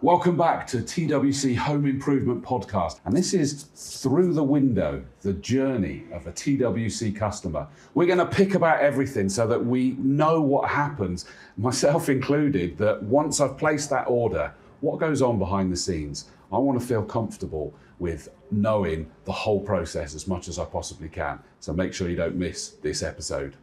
Welcome back to TWC Home Improvement Podcast. And this is Through the Window, the journey of a TWC customer. We're going to pick about everything so that we know what happens, myself included, that once I've placed that order, what goes on behind the scenes. I want to feel comfortable with knowing the whole process as much as I possibly can. So make sure you don't miss this episode.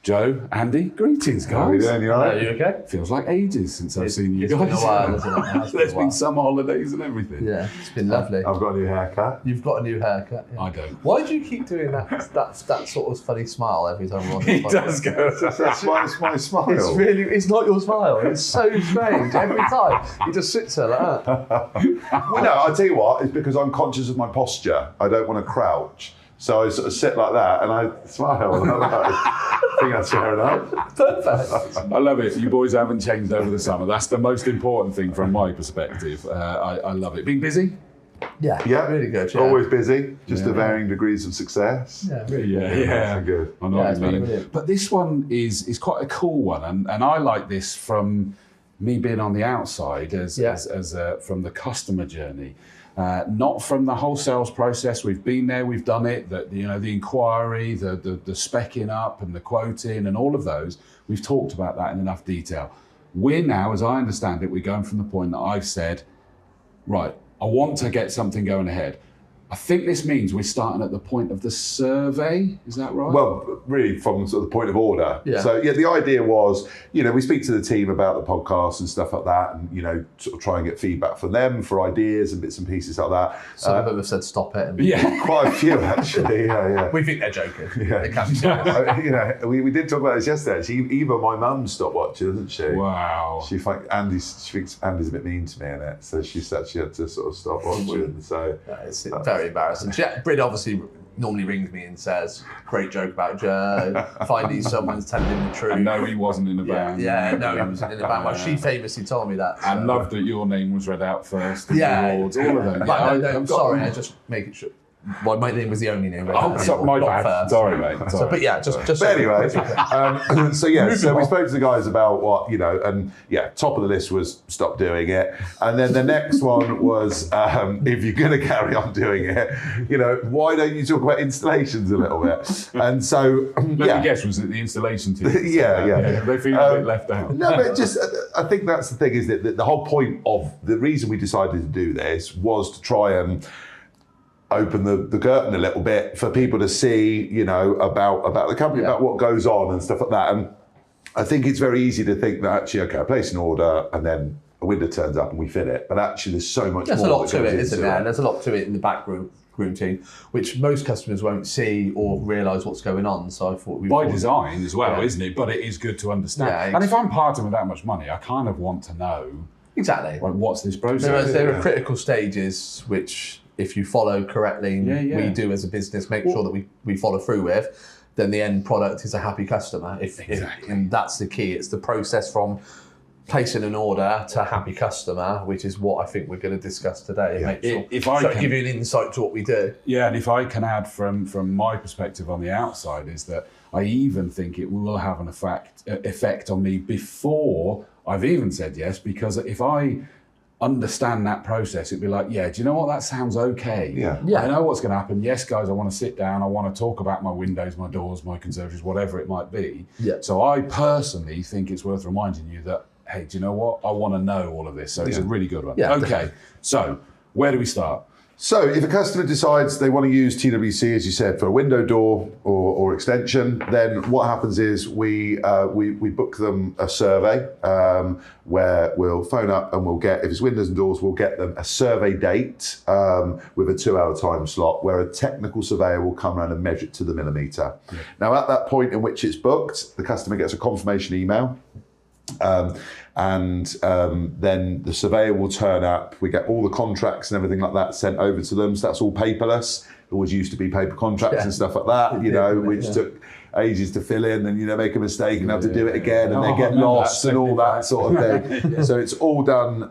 Joe, Andy, greetings, guys. How are you doing? You all right? Are you okay? Feels like ages since I've seen you It's guys. been a while, isn't it? There's been summer holidays and everything. Yeah, it's been lovely. I've got a new haircut. You've got a new haircut. Yeah. I don't. Why do you keep doing that sort of funny smile every time we're on the He does go. That's my smile. It's not your smile. It's so strange. Every time he just sits there like that. Well, no, I'll tell you what, it's because I'm conscious of my posture. I don't want to crouch. So I sort of sit like that and I smile. I think that's fair enough. Perfect. I love it. You boys haven't changed over the summer. That's the most important thing from my perspective. I love it. Been busy? Yeah. Yeah, Really good. Yeah. Always busy, just to varying degrees of success. Yeah. Really Yeah. Good. I know Yeah, what it's you mean. brilliant. But this one is quite a cool one, and I like this from me being on the outside as from the customer journey. Not from the whole sales process. We've been there, we've done it. The inquiry, the speccing up, and the quoting, and all of those. We've talked about that in enough detail. We're now, as I understand it, we're going from the point that I've said, right, I want to get something going ahead. I think this means we're starting at the point of the survey. Is that right? Well, really from sort of the point of order. Yeah. So the idea was, we speak to the team about the podcast and stuff like that, and sort of try and get feedback from them for ideas and bits and pieces like that. Some of them have said stop it. And Quite a few actually. Yeah. we think they're joking. Yeah. It can be serious. We did talk about this yesterday. Actually, even my mum stopped watching, doesn't she? Wow. She thinks Andy's a bit mean to me in it, so she said she had to sort of stop watching. So It's very embarrassing. Brid obviously normally rings me and says, great joke about Joe, finally someone's telling him the truth. And no, he wasn't in the band. Yeah, no, he wasn't in the band. Well, she famously told me that. And loved that your name was read out first. Yeah. The awards, all of them. But Yeah, I'm sorry, I just make it sure. Well, my name was the only name. Oh, my bad. First. Sorry, mate. Sorry. So, but yeah, just. But anyway, so we spoke to the guys about what, and top of the list was stop doing it. And then the next one was, if you're going to carry on doing it, why don't you talk about installations a little bit? And so, Let me guess, was it the installation team? Yeah. They feel a bit left out. No, but just, I think that's the thing, is that the whole point of the reason we decided to do this was to try and open the curtain a little bit for people to see, about the company, about what goes on and stuff like that. And I think it's very easy to think that actually, okay, I place an order and then a window turns up and we fit it. But actually there's so much more. There's a lot to it, isn't into there? And there's a lot to it in the backroom team, which most customers won't see or realise what's going on. So I thought by design as well, isn't it? But it is good to understand. Yeah, and if I'm parting with that much money, I kind of want to know exactly what's this process. There are critical stages which, if you follow correctly, we do as a business make sure that we follow through with, then the end product is a happy customer. And that's the key. It's the process from placing an order to a happy customer, which is what I think we're going to discuss today. Yeah. Make sure, If I can give you an insight to what we do. Yeah, and if I can add from my perspective on the outside, is that I even think it will have an effect on me before I've even said yes, because if I understand that process, it'd be like, do you know what, that sounds okay. Yeah. I know what's going to happen. Yes, guys, I want to sit down. I want to talk about my windows, my doors, my conservatories, whatever it might be. Yeah. So I personally think it's worth reminding you that, hey, do you know what? I want to know all of this. So it's a really good one. Yeah, okay, definitely. so where do we start? So if a customer decides they want to use TWC, as you said, for a window, door or extension, then what happens is we book them a survey where we'll phone up and we'll get, if it's windows and doors, we'll get them a survey date with a 2-hour time slot where a technical surveyor will come around and measure it to the millimetre. Yeah. Now at that point in which it's booked, the customer gets a confirmation email. Then the surveyor will turn up. We get all the contracts and everything like that sent over to them. So that's all paperless. It always used to be paper contracts and stuff like that, which took ages to fill in, and make a mistake and have to do it again, and they get lost and all that sort of thing. So it's all done,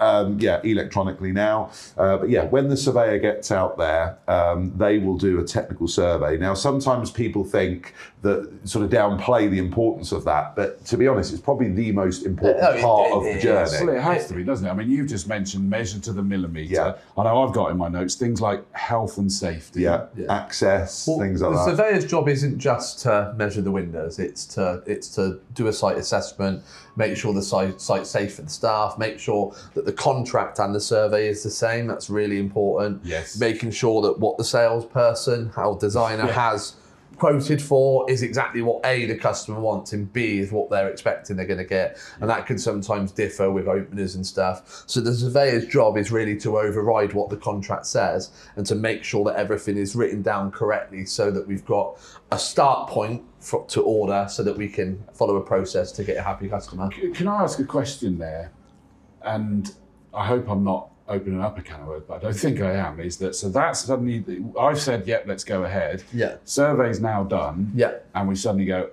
electronically now. But when the surveyor gets out there, they will do a technical survey. Now, sometimes people think that sort of downplay the importance of that, but to be honest, it's probably the most important part of the journey. Well, it has to be, doesn't it? I mean, you've just mentioned measure to the millimetre. Yeah. I know I've got in my notes things like health and safety. Access, things like that. The surveyor's job isn't just to measure the windows, it's to do a site assessment, make sure the site's safe for the staff, make sure that the contract and the survey is the same. That's really important. Yes. Making sure that what the salesperson, how designer has quoted for is exactly what A, the customer wants, and B, is what they're expecting they're going to get. And that can sometimes differ with openers and stuff. So the surveyor's job is really to override what the contract says and to make sure that everything is written down correctly so that we've got a start point to order so that we can follow a process to get a happy customer. Can I ask a question there? And I hope I'm not opening up a can of worms, but I don't think I am, is that, so that's suddenly, I've said, yep, let's go ahead. Yeah. Survey's now done. Yeah. And we suddenly go,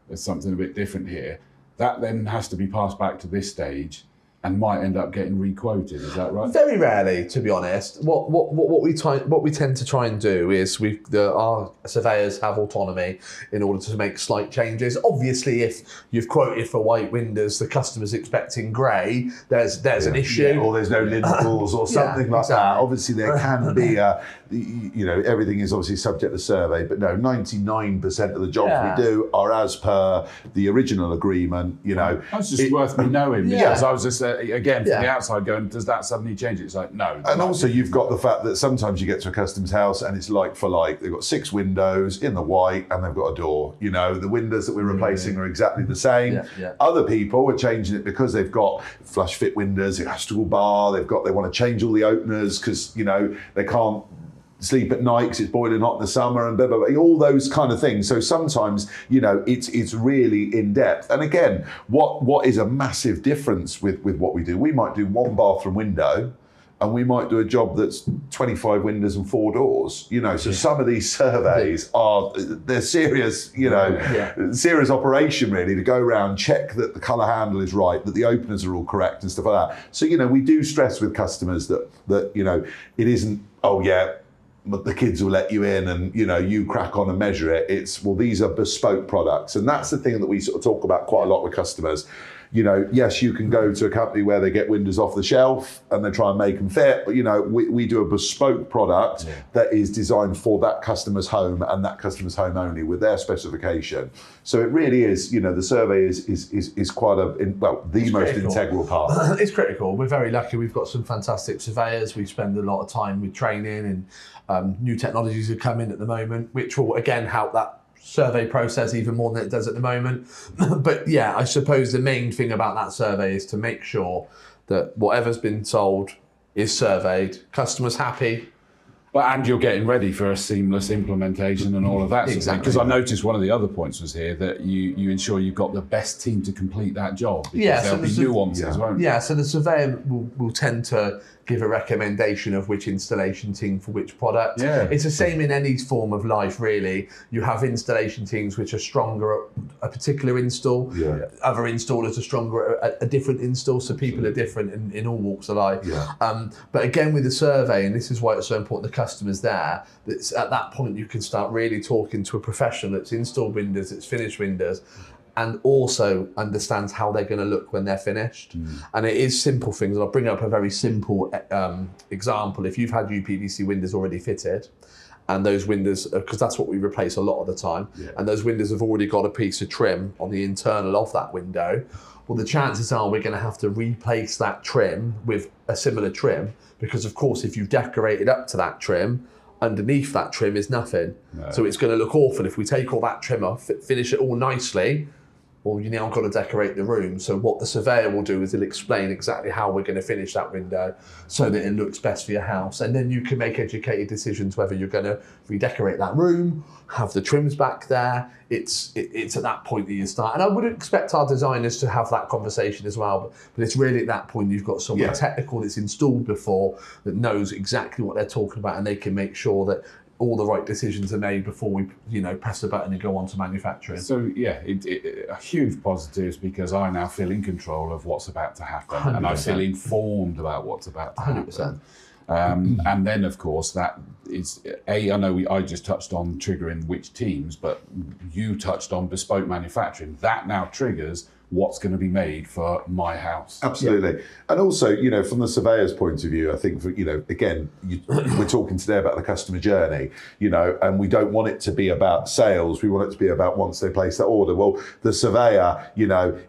there's something a bit different here. That then has to be passed back to this stage and might end up getting re-quoted, is that right? Very rarely, to be honest. What we tend to try and do is our surveyors have autonomy in order to make slight changes. Obviously, if you've quoted for white windows, the customer's expecting grey, there's an issue. Yeah, or there's no lintels or something like that. Obviously, there can be everything is obviously subject to survey, but no, 99% of the jobs we do are as per the original agreement. That's just worth me knowing, because I was just again from the outside going, does that suddenly change it? It's like, no. And also you've got the fact that sometimes you get to a customer's house and it's like for like, they've got 6 windows in the white and they've got a door. The windows that we're replacing are exactly the same. Other people are changing it because they've got flush fit windows, a stool bar, they want to change all the openers because they can't sleep at night because it's boiling hot in the summer and blah, blah, blah, all those kind of things. So sometimes, it's really in depth. And again, what is a massive difference with what we do, we might do 1 bathroom window and we might do a job that's 25 windows and 4 doors, so some of these surveys they're serious, serious operation really, to go around, check that the colour handle is right, that the openers are all correct and stuff like that. So, we do stress with customers that it isn't, but the kids will let you in and, you crack on and measure it. It's, well, these are bespoke products. And that's the thing that we sort of talk about quite a lot with customers. Yes, you can go to a company where they get windows off the shelf and they try and make them fit, but we do a bespoke product that is designed for that customer's home and that customer's home only with their specification. So it really is, the survey is quite the most critical. Integral part. It's critical. We're very lucky. We've got some fantastic surveyors. We spend a lot of time with training and new technologies have come in at the moment, which will again help that survey process even more than it does at the moment. But I suppose the main thing about that survey is to make sure that whatever's been sold is surveyed, customers happy. And you're getting ready for a seamless implementation and all of that. Exactly. Because I noticed one of the other points was here that you ensure you've got the best team to complete that job. Because there'll be nuances, won't there? Yeah, so the surveyor will tend to give a recommendation of which installation team for which product. Yeah. It's the same in any form of life, really. You have installation teams which are stronger at a particular install. Yeah. Other installers are stronger at a different install, so people are different in all walks of life. Yeah. But again, with the survey, and this is why it's so important the customer's there, that's at that point you can start really talking to a professional that's installed windows, that's finished windows, and also understands how they're going to look when they're finished. And it is simple things. And I'll bring up a very simple example. If you've had UPVC windows already fitted and those windows, because that's what we replace a lot of the time, and those windows have already got a piece of trim on the internal of that window, well, the chances are we're going to have to replace that trim with a similar trim, because of course, if you've decorated up to that trim, underneath that trim is nothing. No. So it's going to look awful if we take all that trim off, finish it all nicely. Well, you now got to decorate the room. So what the surveyor will do is he'll explain exactly how we're going to finish that window so that it looks best for your house. And then you can make educated decisions whether you're going to redecorate that room, have the trims back there. It's at that point that you start. And I would expect our designers to have that conversation as well. But it's really at that point you've got someone technical that's installed before that knows exactly what they're talking about, and they can make sure that all the right decisions are made before we, press the button and go on to manufacturing. So yeah, a huge positives, because I now feel in control of what's about to happen, 100%. And I feel informed about what's about to 100%. happen. And then of course that is I know I just touched on triggering which teams, but you touched on bespoke manufacturing. That now triggers what's going to be made for my house. Absolutely. And also, from the surveyor's point of view, I think, again, we're talking today about the customer journey, and we don't want it to be about sales. We want it to be about once they place that order. Well, the surveyor,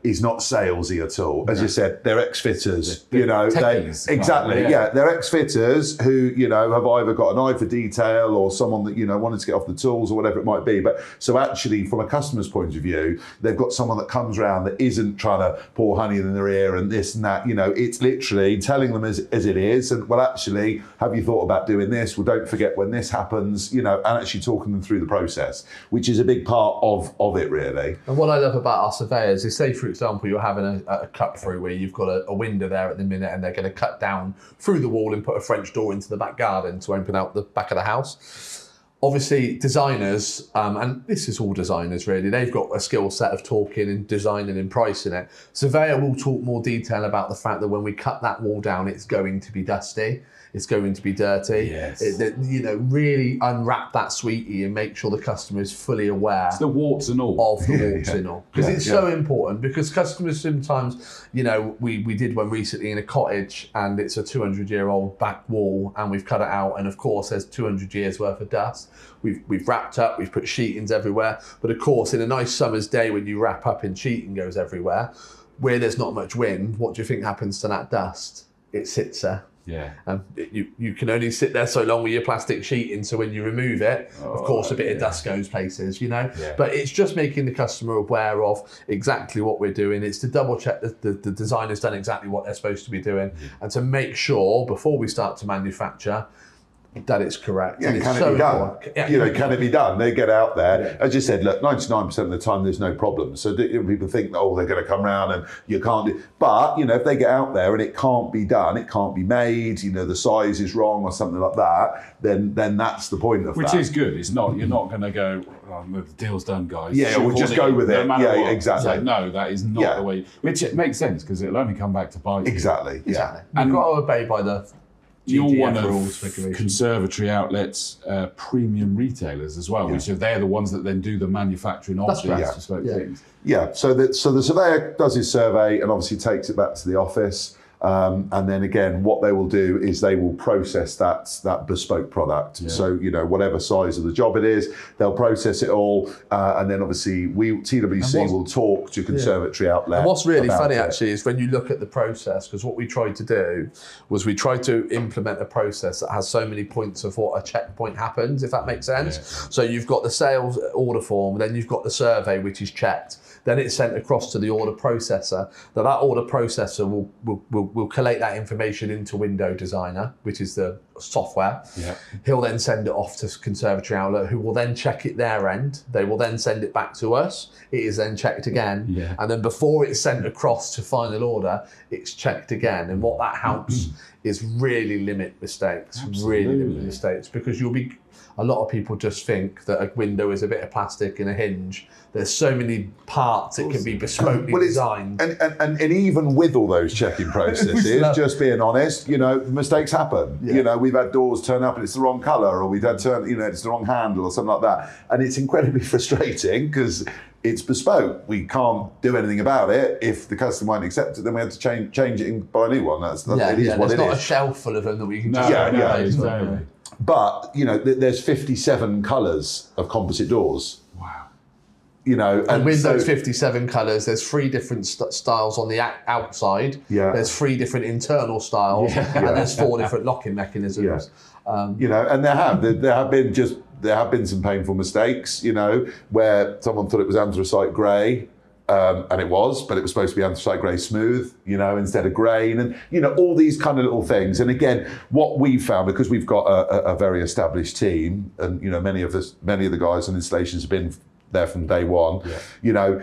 is not salesy at all. As you said, they're ex-fitters, techies, exactly. They're ex-fitters who, have either got an eye for detail or someone that, wanted to get off the tools or whatever it might be. But so actually, from a customer's point of view, they've got someone that comes around that isn't trying to pour honey in their ear and this and that. It's literally telling them as it is. And well, actually, have you thought about doing this? Well, don't forget when this happens, and actually talking them through the process, which is a big part of it, really. And what I love about our surveyors is, say, for example, you're having a cut through where you've got a window there at the minute, and they're going to cut down through the wall and put a French door into the back garden to open out the back of the house. Obviously, designers, and this is all designers really, they've got a skill set of talking and designing and pricing it. Surveyor will talk more detail about the fact that when we cut that wall down, it's going to be dusty, it's going to be dirty. Yes. Really unwrap that sweetie and make sure the customer is fully aware. It's the warts and all. Of the warts and all. Because it's so important, because customers sometimes, we did one recently in a cottage, and it's a 200-year-old back wall, and we've cut it out, and of course there's 200 years worth of dust. We've wrapped up, we've put sheetings everywhere, but of course in a nice summer's day when you wrap up and sheeting goes everywhere, where there's not much wind, what do you think happens to that dust? It sits there. Yeah. You can only sit there so long with your plastic sheeting, so when you remove it, of course a bit of dust goes places, Yeah. But it's just making the customer aware of exactly what we're doing. It's to double check that the designer's done exactly what they're supposed to be doing, and to make sure before we start to manufacture that it's correct. Yeah, and can it be done? Can it be done? They get out there. As you said, look, 99% of the time there's no problem. So people think, they're going to come around and you can't do. But, if they get out there and it can't be done, it can't be made, the size is wrong or something like that, then that's the point of Which that. Which is good. It's not, you're not going to go, the deal's done, guys. Yeah, we'll just go with it. Yeah, exactly. Like, no, that is not the way. Which it makes sense, because it'll only come back to bite you. Exactly. And you've got to obey by the you're one of conservatory outlets, premium retailers as well, which they're the ones that then do the manufacturing of these bespoke things. Yeah, so the surveyor does his survey and obviously takes it back to the office. And then again, what they will do is they will process that bespoke product. Yeah. So, whatever size of the job it is, they'll process it all. And then obviously TWC will talk to conservatory outlet. And what's really funny actually is when you look at the process, because what we tried to do was we tried to implement a process that has so many points of what a checkpoint happens, if that makes sense. Yeah. So you've got the sales order form, then you've got the survey, which is checked. Then it's sent across to the order processor. That order processor will collate that information into Window Designer, which is the software. Yeah. He'll then send it off to Conservatory Outlet, who will then check it their end. They will then send it back to us. It is then checked again. Yeah. And then before it's sent across to final order, it's checked again. And what that helps is really limit mistakes. Absolutely. Really limit mistakes, because a lot of people just think that a window is a bit of plastic and a hinge. There's so many parts it can be bespokely designed. And even with all those checking processes, just being honest, mistakes happen. Yeah. We've had doors turn up and it's the wrong colour, or we've had it's the wrong handle or something like that. And it's incredibly frustrating because it's bespoke. We can't do anything about it. If the customer won't accept it, then we have to change it and buy a new one. It is what it is. There's not a shelf full of them that we can just exactly. But, you know, there's 57 colours of composite doors. Wow. You know, and with those 57 colours, there's 3 different styles on the outside. Yeah. There's 3 different internal styles, and there's 4 different locking mechanisms. Yeah. You know, and there have been some painful mistakes. You know, where someone thought it was anthracite grey. And it was, but it was supposed to be anthracite grey smooth, you know, instead of grain, and you know, all these kind of little things. And again, what we've found, because we've got a very established team, and you know, many of the guys on installations have been there from day one. Yeah. You know,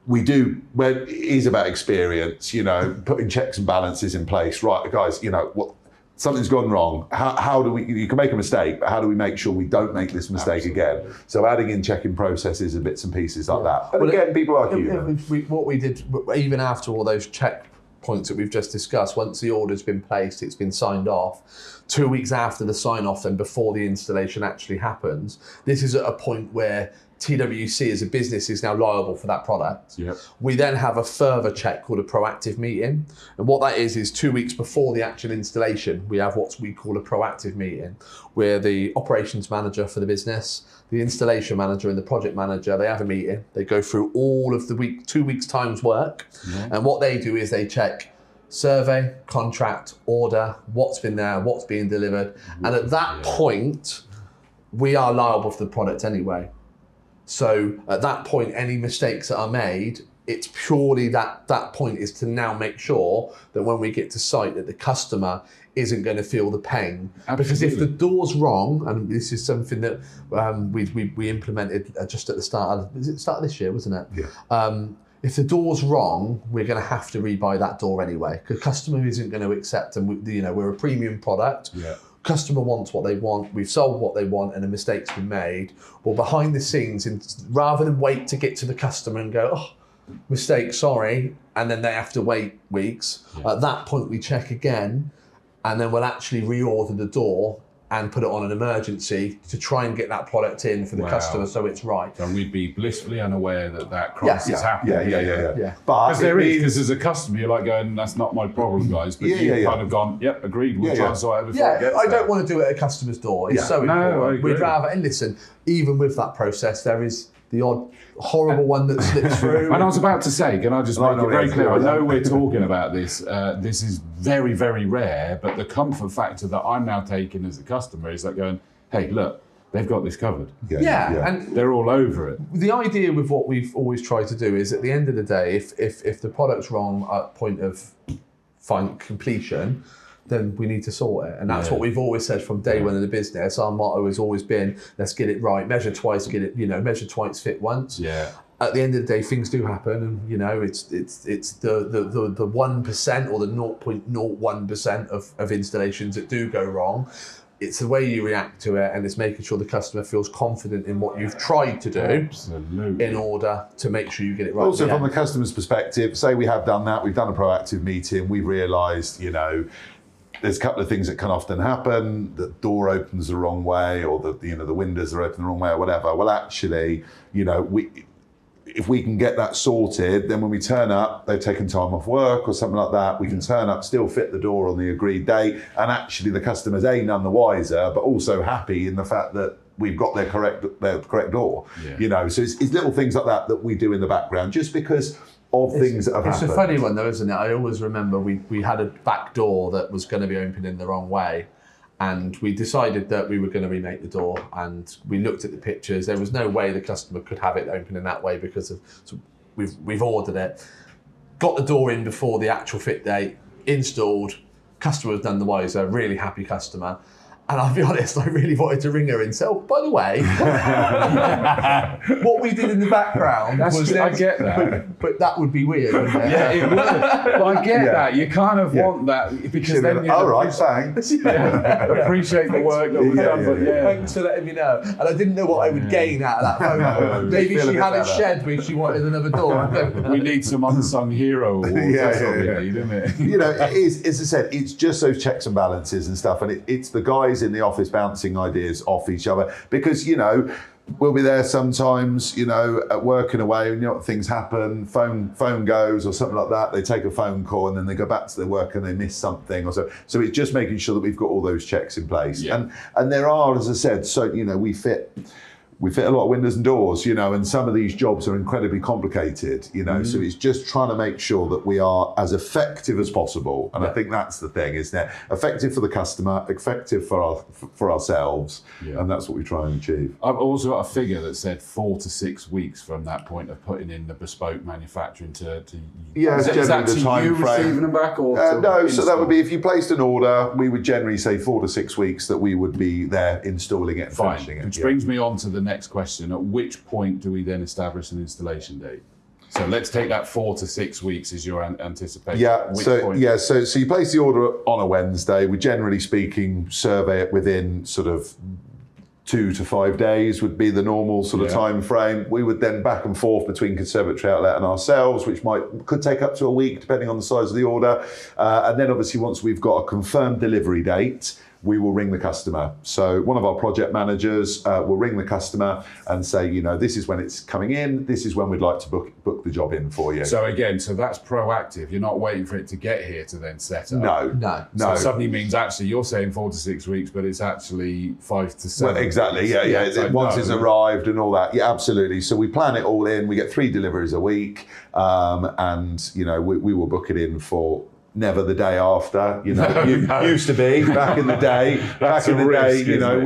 we do, when it is about experience, you know, putting checks and balances in place. Right, guys, you know what. Something's gone wrong. How do we, you can make a mistake, but how do we make sure we don't make this mistake again? So adding in checking processes and bits and pieces like that. But again, people are human. What we did, even after all those checkpoints that we've just discussed, once the order's been placed, it's been signed off, 2 weeks after the sign off and before the installation actually happens, this is at a point where TWC as a business is now liable for that product. Yep. We then have a further check called a proactive meeting. And what that is 2 weeks before the actual installation, we have what we call a proactive meeting, where the operations manager for the business, the installation manager and the project manager, they have a meeting. They go through all of the 2 weeks time's work. Mm-hmm. And what they do is they check survey, contract, order, what's been there, what's being delivered. Mm-hmm. And at that point, we are liable for the product anyway. So at that point, any mistakes that are made, it's purely that point is to now make sure that when we get to site that the customer isn't going to feel the pain. Absolutely. Because if the door's wrong, and this is something that we implemented just at the start of this year, wasn't it? Yeah. If the door's wrong, we're going to have to rebuy that door anyway, because customer isn't going to accept, and we're a premium product. Yeah. Customer wants what they want, we've sold what they want, and a mistake's been made. Well, behind the scenes, rather than wait to get to the customer and go, oh, mistake, sorry, and then they have to wait weeks, at that point we check again, and then we'll actually reorder the door and put it on an emergency to try and get that product in for the customer so it's right. And we'd be blissfully unaware that crisis happened. Yeah. Because because as a customer, you're like going, that's not my problem, guys. But you've kind of gone, yep, agreed, we'll try and sort it before it gets I don't there. want to do it at a customer's door. It's so important. We'd rather, and listen, even with that process, there is the odd horrible one that slips through. And I was about to say, can I just make it very clear? I know we're talking about this. This is very, very rare, but the comfort factor that I'm now taking as a customer is like going, hey, look, they've got this covered. Yeah. And they're all over it. The idea with what we've always tried to do is at the end of the day, if the product's wrong at point of completion, then we need to sort it. And that's what we've always said from day one of the business. Our motto has always been, let's get it right, measure twice, measure twice, fit once. Yeah. At the end of the day, things do happen, and it's the 1% or the 0.01% of installations that do go wrong. It's the way you react to it, and it's making sure the customer feels confident in what you've tried to do in order to make sure you get it right. Also, from the customer's perspective, say we have done that, we've done a proactive meeting, we've realised, there's a couple of things that can often happen. The door opens the wrong way, or the windows are open the wrong way, or whatever. Well, actually, if we can get that sorted, then when we turn up, they've taken time off work or something like that, we can turn up, still fit the door on the agreed date, and actually the customer's none the wiser, but also happy in the fact that we've got their correct door. Yeah. So it's little things like that we do in the background, just because of things that have happened. It's a funny one though, isn't it? I always remember we had a back door that was going to be opened in the wrong way, and we decided that we were going to remake the door, and we looked at the pictures. There was no way the customer could have it open in that way because we've ordered it. Got the door in before the actual fit date, installed, customer was none the wiser, really happy customer. And I'll be honest, I really wanted to ring her and say, oh, by the way, what we did in the background was... I get that. But that would be weird, wouldn't it? Yeah, it would. Well, I get that. You kind of want that, because then you... All right, thanks. Appreciate the work that was done, but Thanks for letting me know. And I didn't know what I would gain out of that phone call. Maybe she had a shed where she wanted another door. We need some unsung hero awards. That's what we need, isn't it? It is, as I said, it's just those checks and balances and stuff, and it's the guys in the office bouncing ideas off each other, because we'll be there sometimes, you know, at working away, and you know what, things happen, phone goes or something like that. They take a phone call and then they go back to their work and they miss something or so. So it's just making sure that we've got all those checks in place. Yeah. And there are, as I said, so, you know, we fit a lot of windows and doors, you know, and some of these jobs are incredibly complicated, you know, so it's just trying to make sure that we are as effective as possible. And I think that's the thing, isn't it? Effective for the customer, effective for ourselves, and that's what we try and achieve. I've also got a figure that said 4 to 6 weeks from that point of putting in the bespoke manufacturing to yeah, is that the to time you frame. receiving them back, or no, so that would be, if you placed an order, we would generally say 4 to 6 weeks that we would be there installing it and finishing it. Which brings me on to the next question. At which point do we then establish an installation date? So let's take that 4 to 6 weeks as your anticipation. Yeah. So you place the order on a Wednesday. We generally speaking survey it within sort of 2 to 5 days would be the normal sort of time frame. We would then back and forth between Conservatory Outlet and ourselves, which could take up to a week depending on the size of the order. And then obviously once we've got a confirmed delivery date, we will ring the customer. So one of our project managers will ring the customer and say, you know, this is when it's coming in, this is when we'd like to book the job in for you. So again, that's proactive. You're not waiting for it to get here to then set up. No. So it suddenly means actually you're saying 4 to 6 weeks, but it's actually 5 to 7. Well, exactly, yeah. Once it's arrived and all that, yeah, absolutely. So we plan it all in. We get 3 deliveries a week, and you know, we will book it in for never the day after, you know. Used to be back in the day. You know,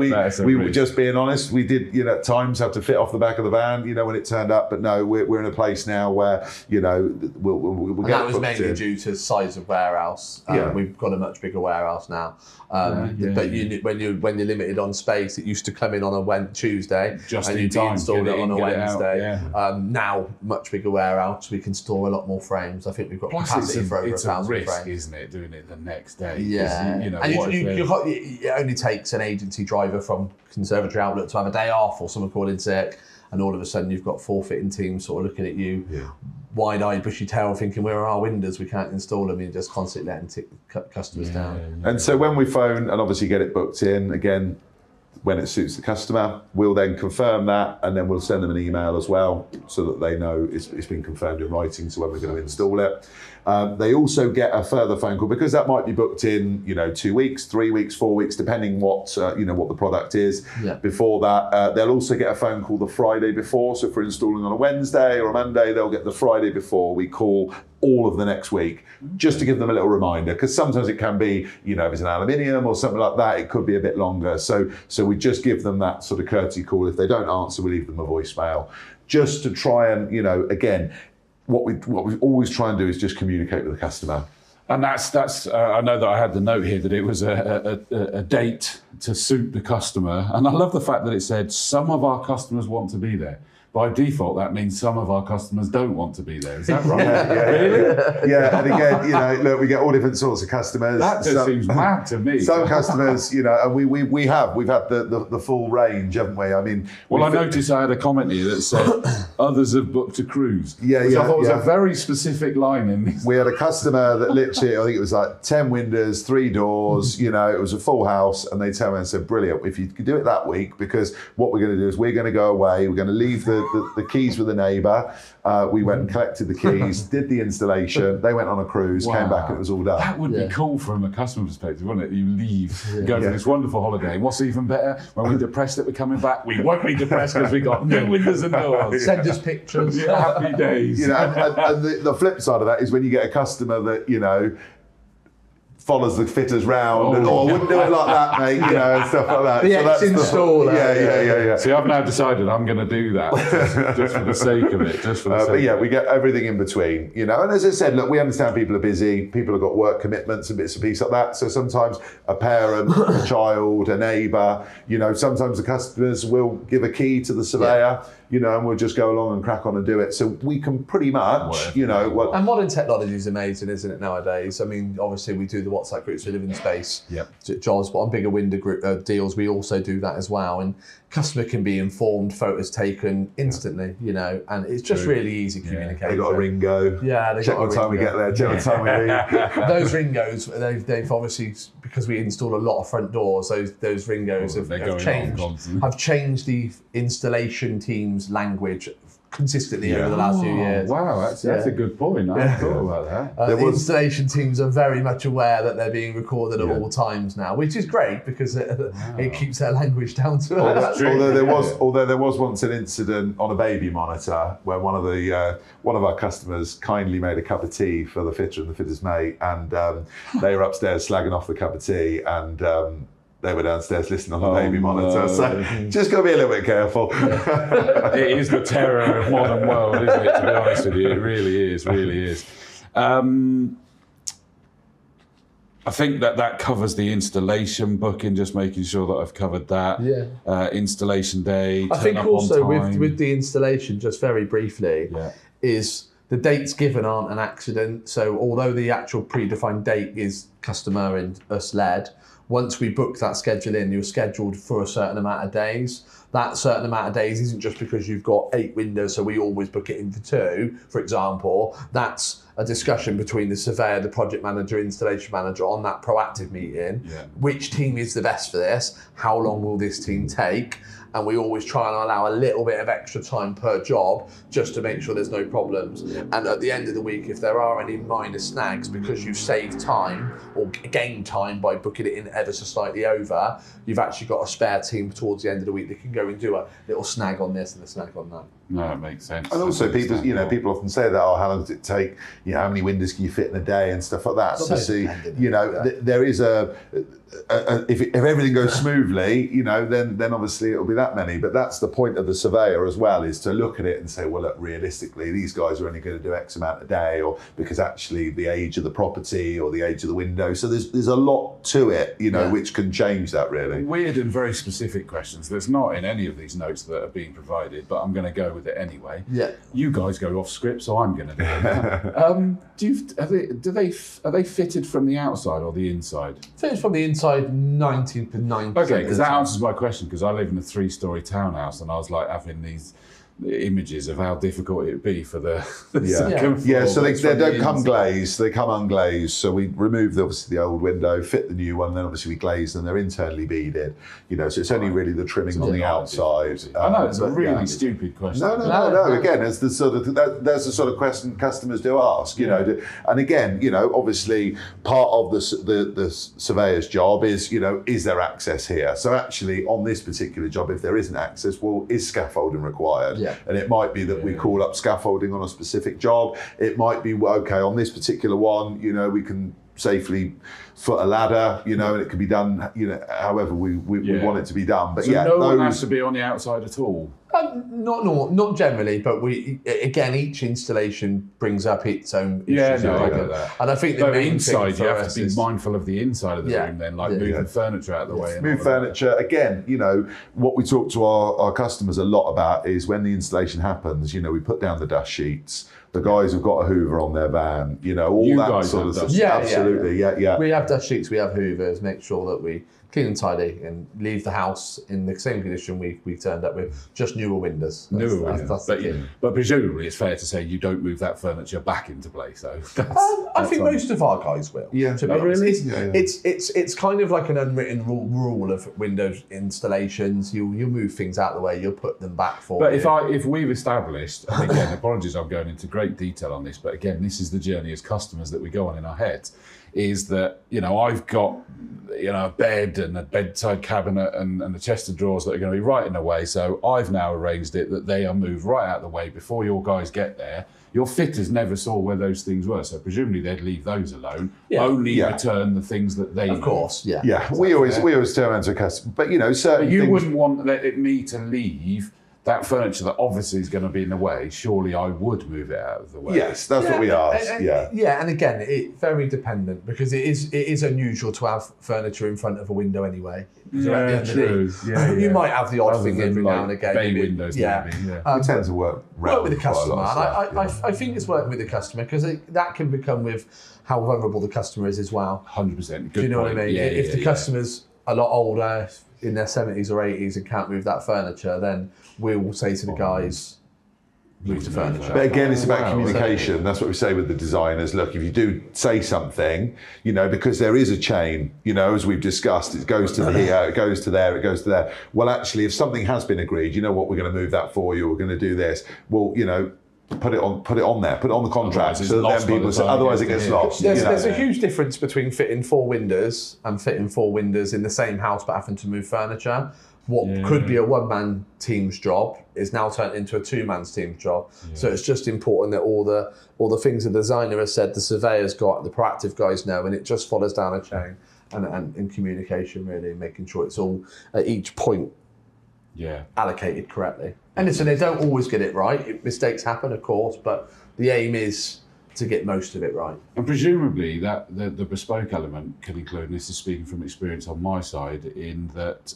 we were just being honest. We did, you know, at times have to fit off the back of the van, you know, when it turned up. But no, we're in a place now where, you know, we'll get. That was mainly due to size of warehouse. We've got a much bigger warehouse now. But when you're limited on space, it used to come in on a Tuesday, just and in you'd time, install it on a Wednesday. Now much bigger warehouse, we can store a lot more frames. I think we've got capacity for over 1,000 frames. Isn't it, doing it the next day? Yeah, you know, and it only takes an agency driver from Conservatory Outlet to have a day off or someone called in sick, and all of a sudden you've got 4 fitting teams sort of looking at you, wide-eyed, bushy tail, thinking, where are our windows? We can't install them. You're just constantly letting customers down. And so when we phone and obviously get it booked in, again, when it suits the customer, we'll then confirm that, and then we'll send them an email as well so that they know it's been confirmed in writing, so when we're going to install it. They also get a further phone call, because that might be booked in, you know, 2 weeks, 3 weeks, 4 weeks, depending what, you know, what the product is. Before that, they'll also get a phone call the Friday before. So if we're installing on a Wednesday or a Monday, they'll get the Friday before. We call all of the next week, just to give them a little reminder, because sometimes it can be, you know, if it's an aluminium or something like that, it could be a bit longer. So we just give them that sort of courtesy call. If they don't answer, we leave them a voicemail, just to try and, you know, again, what we always try and do is just communicate with the customer. And that's. I know that I had the note here that it was a date to suit the customer, and I love the fact that it said some of our customers want to be there. By default, that means some of our customers don't want to be there. Is that right? Really? Yeah, and again, you know, look, we get all different sorts of customers. That just seems mad to me. Some customers, you know, and we've had the full range, haven't we? I mean, I noticed I had a comment here that said others have booked a cruise. Which I thought was a very specific line in this. We had a customer that literally, I think it was like 10 windows, 3 doors, you know, it was a full house, and they turned around and said, brilliant, if you could do it that week, because what we're going to do is we're going to go away, we're going to leave the keys with a neighbour. We went and collected the keys, did the installation. They went on a cruise, came back, and it was all done. That would be cool from a customer perspective, wouldn't it? You leave, go for this wonderful holiday. And what's even better, when we're depressed that we're coming back, we won't be depressed because we got new windows and doors. Send us pictures. Happy days. You know, and the flip side of that is when you get a customer that, you know, follows the fitters round and, I wouldn't do it like that, mate, you know, and stuff like that. The ex-installer. Yeah. See, I've now decided I'm going to do that just for the sake of it. But yeah, we get everything in between, you know. And as I said, look, we understand people are busy, people have got work commitments and bits and pieces like that. So sometimes a parent, a child, a neighbour, you know, sometimes the customers will give a key to the surveyor. and we'll just go along and crack on and do it. So we can pretty much, And modern technology is amazing, isn't it, nowadays? I mean, obviously we do the WhatsApp groups for living space jobs, but on bigger window group deals, we also do that as well. And customer can be informed, photos taken instantly, and it's just really easy communication. They got a Ringo. Yeah, they check got what time we get there, check what time we leave. Those Ringos, they've obviously, because we install a lot of front doors, those Ringos have changed the installation team's language consistently over the last few years. Wow, that's a good point. I hadn't thought about that. The installation teams are very much aware that they're being recorded at all times now, which is great because it keeps their language down to earth. Although there was once an incident on a baby monitor where one of our customers kindly made a cup of tea for the fitter and the fitter's mate, and they were upstairs slagging off the cup of tea, and they were downstairs listening on the baby monitor. So just got to be a little bit careful. It is the terror of modern world, isn't it, to be honest with you? It really is. I think that covers the installation booking, just making sure that I've covered that. Installation day, I think also with the installation, just very briefly, is the dates given aren't an accident. So although the actual predefined date is customer and us led, once we book that schedule in, you're scheduled for a certain amount of days. That certain amount of days isn't just because you've got 8 windows, so we always book it in for 2, for example. That's a discussion between the surveyor, the project manager, installation manager on that proactive meeting. Which team is the best for this? How long will this team take? And we always try and allow a little bit of extra time per job just to make sure there's no problems. And at the end of the week, if there are any minor snags, because you've saved time or gained time by booking it in ever so slightly over, you've actually got a spare team towards the end of the week that can go and do a little snag on this and a snag on that. No, it makes sense. And also, people often say that, how long does it take? How many windows can you fit in a day and stuff like that. Obviously, there is if everything goes smoothly, then obviously it'll be that many. But that's the point of the surveyor as well, is to look at it and say, well, look, realistically, these guys are only going to do X amount a day, or because actually the age of the property or the age of the window. So there's a lot to it, which can change that really. Weird and very specific questions. There's not in any of these notes that are being provided, but I'm going to go with it anyway. You guys go off script, so I'm going to do it. Are they fitted from the outside or the inside? Fitted from the inside 99%. Okay, because that answers my question, because I live in a 3-story townhouse and I was like having these images of how difficult it would be for the second floor. So they don't come glazed, they come unglazed. So we remove obviously the old window, fit the new one, then obviously we glaze them. They're internally beaded, so it's only really the trimming on the outside. I know it's a really stupid question. No. Again, it's the sort of that's the sort of question customers do ask, and again, obviously part of the surveyor's job is, is there access here? So actually on this particular job, if there isn't access, well, is scaffolding required? And it might be that we call up scaffolding on a specific job. It might be, okay, on this particular one, we can safely foot a ladder, and it can be done, however we want it to be done. But so no one has to be on the outside at all? Not generally, but each installation brings up its own issues. I get that. And I think the main inside, thing you have to be mindful of the inside of the room then, like moving furniture out of the way. Move furniture. Again, what we talk to our customers a lot about is when the installation happens, we put down the dust sheets. The guys have got a Hoover on their van, all you that guys sort of stuff. Absolutely. We have dust sheets, we have Hoovers, make sure that we clean and tidy and leave the house in the same condition we turned up with, just newer windows. That's the key. But presumably it's fair to say you don't move that furniture back into place, so I think most of our guys will. Really? It's kind of like an unwritten rule of Windows installations. You'll move things out of the way, you'll put them back for But if we've established, and again, apologies, I'm going into great detail on this, but again, this is the journey as customers that we go on in our heads, is that, I've got, a bed and a bedside cabinet and the chest of drawers that are going to be right in the way. So I've now arranged it that they are moved right out of the way before your guys get there. Your fitters never saw where those things were, so presumably they'd leave those alone. Only return the things that they. Of course, We always turn around to a customer, but certain. But you things... wouldn't want me to leave that furniture that obviously is going to be in the way, surely I would move it out of the way. Yes, that's what we asked. Yeah, and again, it's very dependent because it is unusual to have furniture in front of a window anyway. Yeah, true. You might have the odd thing every now and like again. Bay windows, maybe. We tend to work with the customer. I think it's working with the customer because that can become with how vulnerable the customer is as well. 100%. Do you know what I mean? If the customer's a lot older, in their 70s or 80s and can't move that furniture, then we'll say to the guys, move the furniture. But again, it's about communication. That's what we say with the designers. Look, if you do say something, because there is a chain, as we've discussed, it goes to here, it goes to there, it goes to there. Well, actually, if something has been agreed, we're going to move that for you, we're going to do this. Well, put it on there, put it on the contract, so that then people say, otherwise it gets lost. There's a huge difference between fitting 4 windows and fitting 4 windows in the same house but having to move furniture. What could be a one-man team's job is now turned into a 2-man team's job. So it's just important that all the things the designer has said, the surveyor's got, the proactive guys know, and it just follows down a chain and in communication really, making sure it's all at each point allocated correctly. And listen, they don't always get it right. Mistakes happen, of course, but the aim is to get most of it right. And presumably that the bespoke element can include, and this is speaking from experience on my side, in that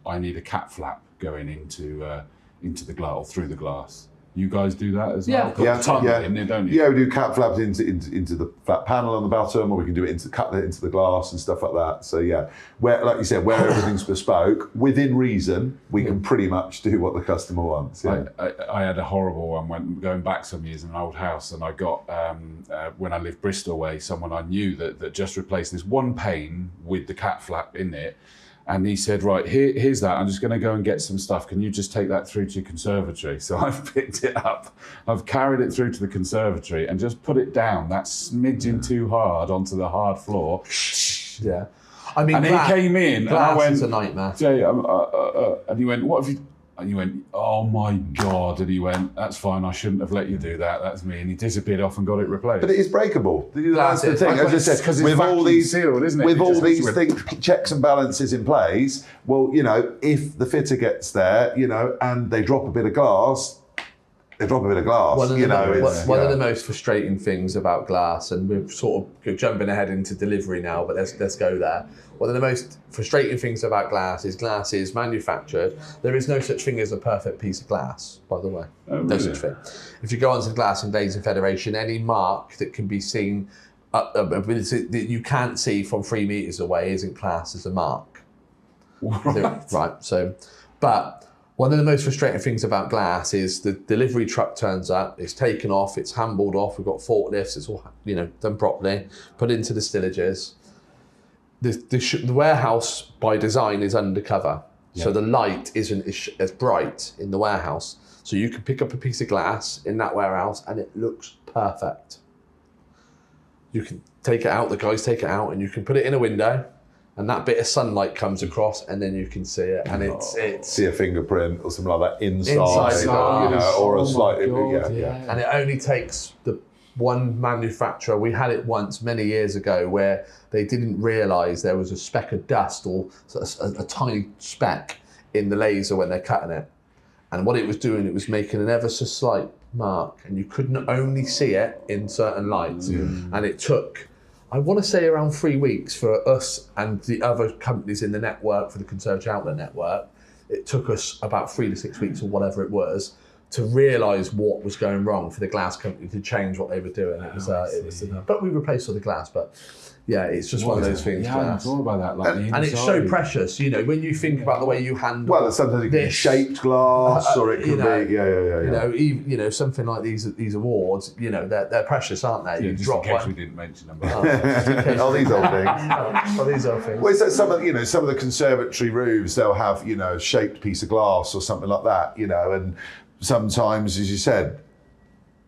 I need a cat flap going into the glass or through the glass. You guys do that as well? In there, don't you? Yeah, we do cat flaps into the flat panel on the bottom, or we can do it cut it into the glass and stuff like that. So where, like you said, where everything's bespoke, within reason, we can pretty much do what the customer wants. Yeah. I had a horrible one going back some years in an old house, and I got when I lived Bristol way, someone I knew that just replaced this one pane with the cat flap in it. And he said, right, here's that. I'm just going to go and get some stuff. Can you just take that through to your conservatory? So I've picked it up. I've carried it through to the conservatory and just put it down that smidgen too hard onto the hard floor. Yeah. I mean, and he came in and I went, is a nightmare. Jay, and he went, what have you... And you went, oh my God. And he went, that's fine, I shouldn't have let you do that. That's me. And he disappeared off and got it replaced. But it is breakable. That's the thing. As I said, because it's all these sealed, isn't it? With all these things, checks and balances in place, well, if the fitter gets there, and they drop a bit of glass, One of the most frustrating things about glass, and we're sort of jumping ahead into delivery now, but let's go there. One of the most frustrating things about glass is manufactured. There is no such thing as a perfect piece of glass, by the way. Oh, no really? such thing. If you go onto the Glass and Glazing Federation, any mark that can be seen, that you can't see from 3 meters away isn't classed as a mark. Right. So, but one of the most frustrating things about glass is the delivery truck turns up, it's taken off, it's handballed off, we've got forklifts, it's all done properly, put into the stillages. The warehouse by design is undercover, so the light isn't as bright in the warehouse. So you can pick up a piece of glass in that warehouse and it looks perfect. You can take it out, the guys take it out, and you can put it in a window, and that bit of sunlight comes across, and then you can see it, and it's see a fingerprint or something like that inside or a slight, And it only takes the one manufacturer. We had it once many years ago where they didn't realise there was a speck of dust or a tiny speck in the laser when they're cutting it, and what it was doing, it was making an ever so slight mark, and you couldn't only see it in certain lights, and it took, I want to say, around 3 weeks for us and the other companies in the network, for the Conservatory Outlet network. It took us about 3 to 6 weeks or whatever it was to realise what was going wrong for the glass company to change what they were doing. It was but we replaced all the glass. But yeah, it's just one of those things. Yeah, I thought about that. And it's so precious, when you think about the way you handle. Well, sometimes it can be shaped glass, or it could be, something like these awards. They're precious, aren't they? Yeah, just in case we didn't mention them. Oh, these old things. These old things. Well, it's like some of the conservatory roofs, they'll have a shaped piece of glass or something like that, and sometimes, as you said,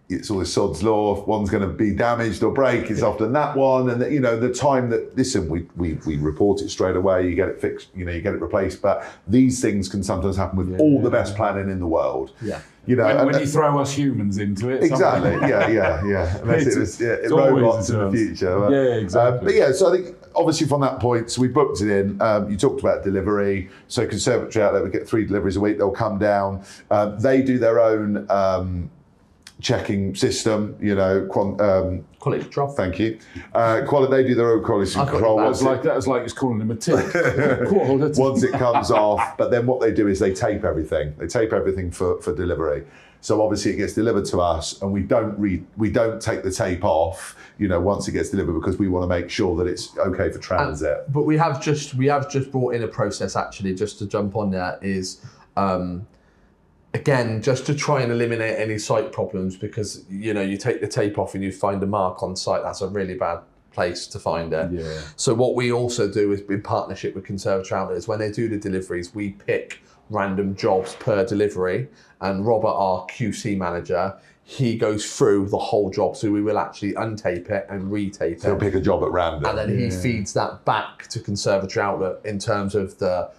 it's all this sod's law. If one's going to be damaged or break, it's often that one. And the time that, listen, we report it straight away. You get it fixed. You get it replaced. But these things can sometimes happen with all the best planning in the world. Yeah. When you throw us humans into it. Exactly. Yeah. Unless it was robots in the future. Yeah, exactly. But so I think obviously from that point, so we booked it in. You talked about delivery. So Conservatory Outlet, we get 3 deliveries a week. They'll come down. They do their own checking system, quality control. Thank you. They do their own quality control. That was like it's calling him a tick. Once it comes off, but then what they do is they tape everything. They tape everything for delivery. So obviously it gets delivered to us, and we don't take the tape off, once it gets delivered, because we want to make sure that it's okay for transit. But we have just brought in a process, actually, just to jump on that, is again, just to try and eliminate any site problems, because you take the tape off and you find a mark on site, that's a really bad place to find it. Yeah. So what we also do is, in partnership with Conservatory Outlet, is when they do the deliveries, we pick random jobs per delivery, and Robert, our QC manager, he goes through the whole job. So we will actually untape it and retape it. So he'll pick a job at random. And then he feeds that back to Conservatory Outlet in terms of the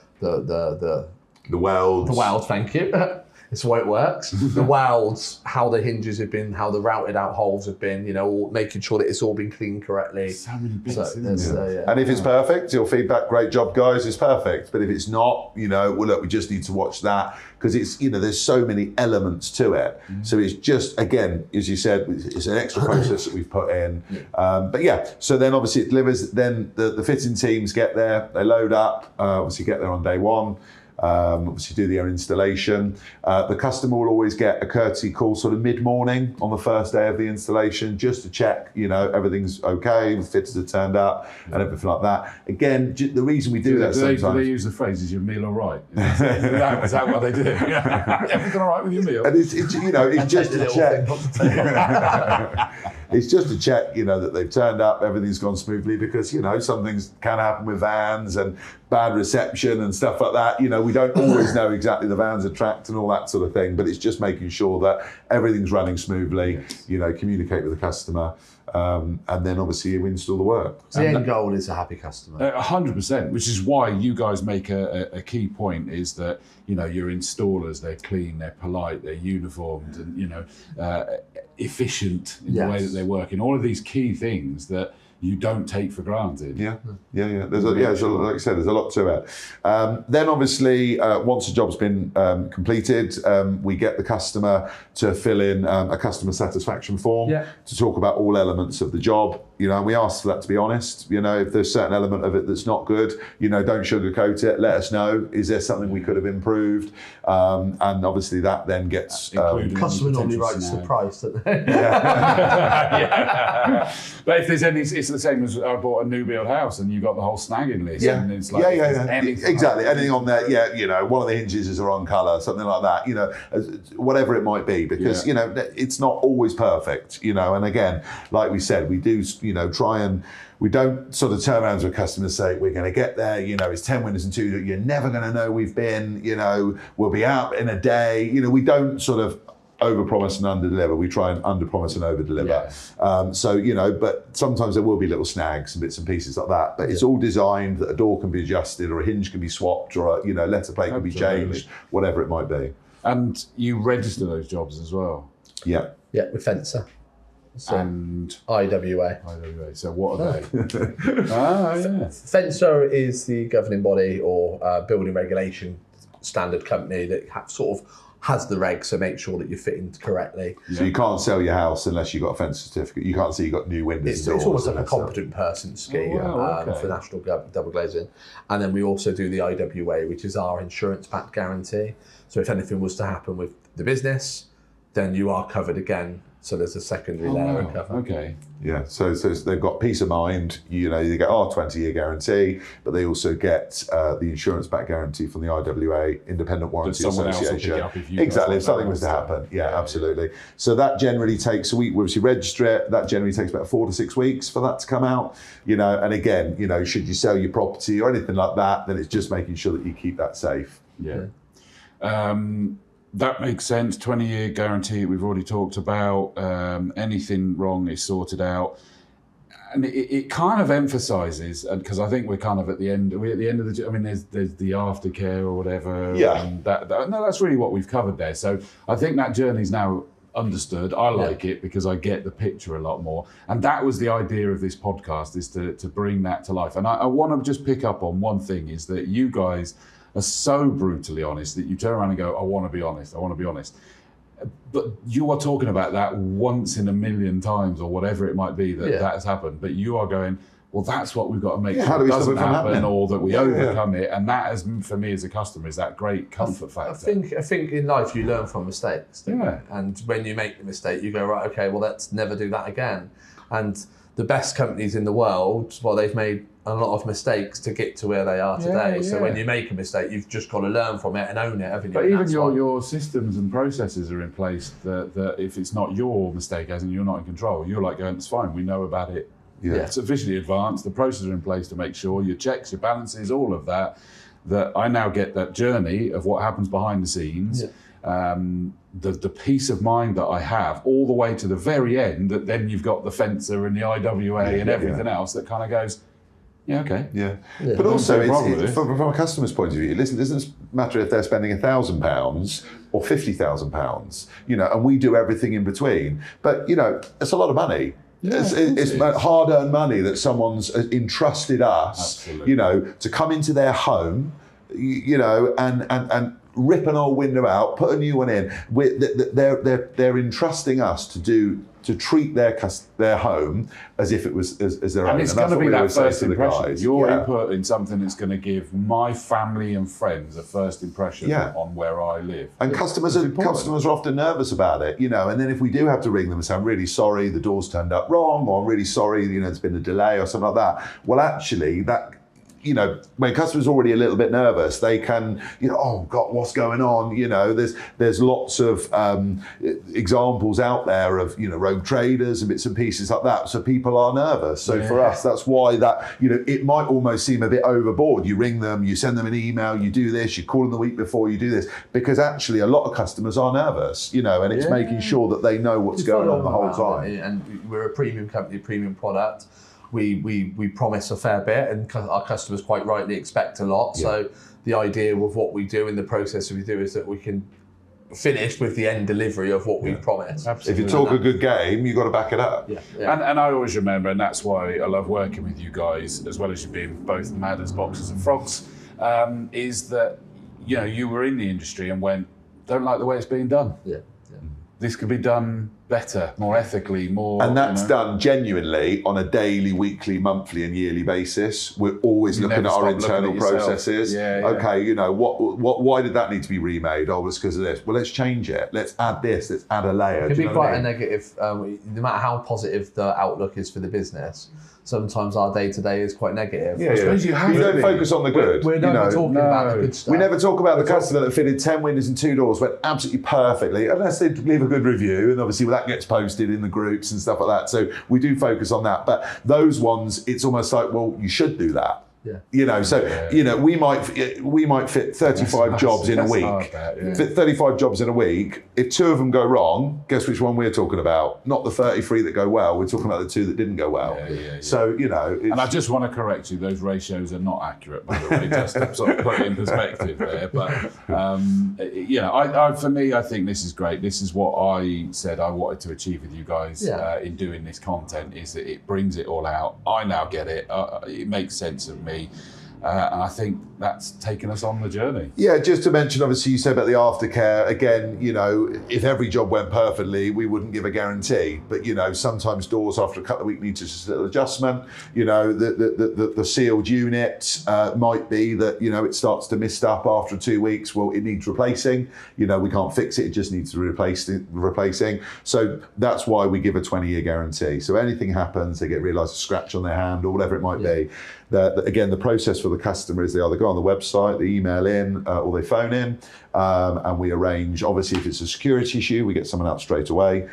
welds. The welds, thank you. It's the way it works. The welds, how the hinges have been, how the routed out holes have been, all making sure that it's all been cleaned correctly. So many bits, isn't it? And if it's perfect, you'll feedback, great job, guys, it's perfect. But if it's not, well, look, we just need to watch that, because it's, there's so many elements to it. So it's just, again, as you said, it's an extra process that we've put in. So then obviously it delivers, then the fitting teams get there, they load up, obviously get there on day one. Obviously do their installation. The customer will always get a courtesy call sort of mid-morning on the first day of the installation, just to check, everything's okay, the fitters have turned up and everything like that. Again, the reason we do that sometimes... Do they use the phrase, is your meal all right? Is that what they do? Everything all right with your meal? And it's just to check. It's just to check, that they've turned up, everything's gone smoothly, because, some things can happen with vans and bad reception and stuff like that. We don't always know exactly the vans are tracked and all that sort of thing, but it's just making sure that everything's running smoothly, communicate with the customer, and then obviously you install the work. The end goal is a happy customer. 100%, which is why you guys make a key point, is that, your installers, they're clean, they're polite, they're uniformed, and, efficient in the way that they're working. All of these key things that you don't take for granted. Yeah. There's like I said, there's a lot to it. Then obviously, once the job's been completed, we get the customer to fill in a customer satisfaction form to talk about all elements of the job. And we ask for that to be honest. If there's a certain element of it that's not good, don't sugarcoat it. Let us know. Is there something we could have improved? And obviously that then gets... customer normally writes the price, don't they? But if there's any, it's the same as I bought a new build house and you got the whole snagging list. And it's like, exactly. Anything on there, one of the hinges is the wrong colour, something like that, whatever it might be, because, it's not always perfect, and again, like we said, we do, we don't sort of turn around to a customer and say, we're going to get there, it's 10 windows and 2, you're never going to know we've been, we'll be out in a day. We don't sort of overpromise and underdeliver. We try and underpromise and overdeliver. But sometimes there will be little snags and bits and pieces like that. But it's all designed that a door can be adjusted, or a hinge can be swapped, or a letter plate can be changed, whatever it might be. And you register those jobs as well? Yeah. Yeah, with Fencer. So, and IWA. So what are they? Fencer is the governing body or building regulation standard company that sort of has the regs, so make sure that you're fitting correctly. So you can't sell your house unless you've got a fence certificate. You can't say you've got new windows. It's almost like a competent person scheme for national double glazing. And then we also do the IWA, which is our insurance-backed guarantee. So if anything was to happen with the business, then you are covered again. So there's a secondary layer of cover. Okay. Yeah, so they've got peace of mind. They get our 20-year guarantee, but they also get the insurance-backed guarantee from the IWA, Independent Warranty Association. Exactly, if something was to happen. Yeah, absolutely. So that generally takes a week. We obviously register it. That generally takes about 4 to 6 weeks for that to come out. And again, should you sell your property or anything like that, then it's just making sure that you keep that safe. Yeah. That makes sense. 20-year guarantee we've already talked about. Anything wrong is sorted out, and it kind of emphasises, because I think we're kind of at the end. We're at the end of the. I mean, there's the aftercare or whatever. Yeah. And that's really what we've covered there. So I think that journey's now understood. I like it because I get the picture a lot more. And that was the idea of this podcast, is to bring that to life. And I want to just pick up on one thing, is that you guys are so brutally honest that you turn around and go, I want to be honest, I want to be honest. But you are talking about that once in a million times, or whatever it might be that has happened. But you are going, well, that's what we've got to make sure it doesn't happen, or that we overcome it. And that, as for me as a customer, is that great comfort factor. I think in life you learn from mistakes. And when you make the mistake, you go, right, okay, well, let's never do that again. And the best companies in the world, well, they've made a lot of mistakes to get to where they are today. So when you make a mistake, you've just got to learn from it and own it, haven't you? But even your systems and processes are in place that if it's not your mistake, as in you're not in control, you're like going, it's fine, we know about it. Sufficiently advanced, the processes are in place to make sure your checks, your balances, all of that I now get that journey of what happens behind the scenes, the peace of mind that I have all the way to the very end, that then you've got the fencer and the IWA and everything else that kind of goes, But also, from a customer's point of view, listen, it doesn't matter if they're spending £1,000 or £50,000, and we do everything in between. But, it's a lot of money. It's hard-earned money that someone's entrusted us, to come into their home, and rip an old window out, put a new one in. They're entrusting us to treat their home as if it was as their own. And it's going to be that first impression. Your input in something that's going to give my family and friends a first impression on where I live. And customers are often nervous about it, and then if we do have to ring them and say, I'm really sorry, the door's turned up wrong, or I'm really sorry, there's been a delay or something like that. Well, actually, that, when customers are already a little bit nervous, they can, oh God, what's going on? There's lots of examples out there of, rogue traders and bits and pieces like that. So people are nervous. So for us, that's why that, it might almost seem a bit overboard. You ring them, you send them an email, you do this, you call them the week before, you do this, because actually a lot of customers are nervous, and it's making sure that they know what's going on the whole time. And we're a premium company, premium product. We promise a fair bit, and our customers quite rightly expect a lot. So the idea with what we do in the process we do is that we can finish with the end delivery of what we promised. Absolutely. If you talk a good game, you've got to back it up. And I always remember, and that's why I love working with you guys, as well as you being both mad as boxers and frogs, is that you were in the industry and went, don't like the way it's being done. This could be done better, more ethically, more... And that's done genuinely on a daily, weekly, monthly and yearly basis. We're always looking at our internal processes. Okay, why did that need to be remade? Oh, it's because of this. Well, let's change it. Let's add this. Let's add a layer. It can be quite a negative, no matter how positive the outlook is for the business. Sometimes our day-to-day is quite negative. I suppose you don't focus on the good. We're never talking about the good stuff. We never talk about the customer that fitted 10 windows and 2 doors, went absolutely perfectly, unless they leave a good review, and obviously that gets posted in the groups and stuff like that. So we do focus on that. But those ones, it's almost like, well, you should do that. We might fit 35 jobs in a week. Fit 35 jobs in a week. If 2 of them go wrong, guess which one we're talking about? Not the 33 that go well. We're talking about the 2 that didn't go well. So and I just want to correct you. Those ratios are not accurate, by the way. Just to sort of put it in perspective there. But for me, I think this is great. This is what I said I wanted to achieve with you guys in doing this content. Is that it brings it all out. I now get it. It makes sense of me. And I think that's taken us on the journey. Yeah, just to mention, obviously, you said about the aftercare. Again, if every job went perfectly, we wouldn't give a guarantee. But, sometimes doors after a couple of weeks need just a little adjustment. The sealed unit might be that, it starts to mist up after 2 weeks. Well, it needs replacing. We can't fix it. It just needs replacing. So that's why we give a 20-year guarantee. So anything happens, they get realised a scratch on their hand or whatever it might be. Again, the process for the customer is they either go on the website, they email in, or they phone in, and we arrange. Obviously, if it's a security issue, we get someone out straight away.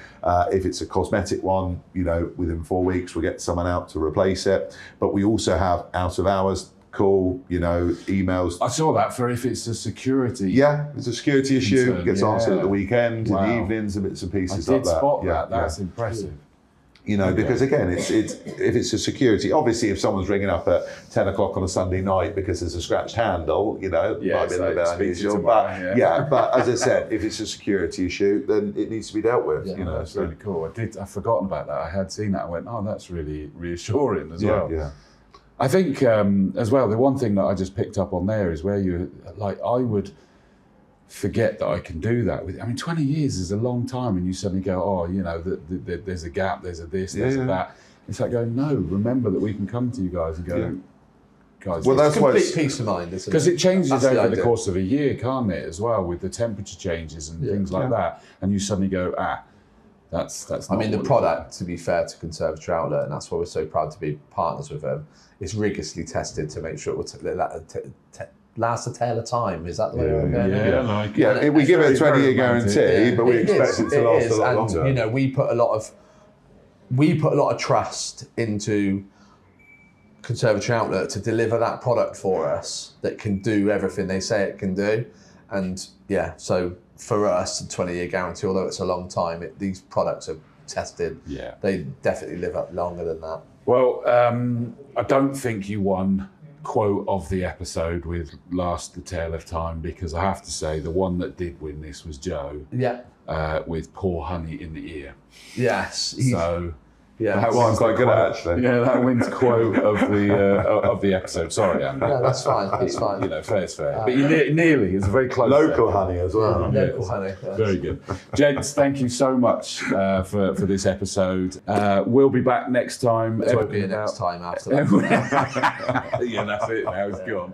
If it's a cosmetic one, within 4 weeks, we'll get someone out to replace it. But we also have out of hours call, emails. I saw that for if it's a security. Yeah, it's a security issue. It gets answered at the weekend, in the evenings, and bits and pieces like that. I did spot that. That's impressive. You know, because again, it's if it's a security. Obviously, if someone's ringing up at 10 o'clock on a Sunday night because there's a scratched handle, you know, might be a little bit unusual. But as I said, if it's a security issue, then it needs to be dealt with. You know, that's really cool. I've forgotten about that. I had seen that. I went, oh, that's really reassuring as well. Yeah. I think as well, the one thing that I just picked up on there is where you like, I would forget that I can do that. I mean, 20 years is a long time, and you suddenly go, oh, you know, there's a gap, there's a this, there's a that. It's like going, no, remember that we can come to you guys and go, guys. Well, that's complete peace of mind, isn't it? Because it changes over the course of a year, can't it, as well, with the temperature changes and things like that. And you suddenly go, that's not. I mean, the product, to be fair to Conservatory Outlet, and that's why we're so proud to be partners with them, is rigorously tested to make sure it will last a tail of time. Is that the way we're going? We give it a 20-year guarantee, but we expect it to last a lot longer. You know, we put a lot of trust into Conservatory Outlet to deliver that product for us that can do everything they say it can do. And so for us, a 20-year guarantee, although it's a long time, these products are tested. Yeah. They definitely live up longer than that. Well, I don't think you won quote of the episode with last the tail of time, because I have to say the one that did win this was Joe. Yeah. With Pour Honey in the Ear. Yes. So that one's quite good actually. Yeah, that wins quote of the episode. Sorry, Andy. No, that's fine. It's fine. You know, fair's fair. But you nearly. It's a very close. Local honey as well. Local honey. Yes. Very good, gents. Thank you so much for this episode. We'll be back next time. There won't be a next time after that. Yeah, that's it. Now it's gone.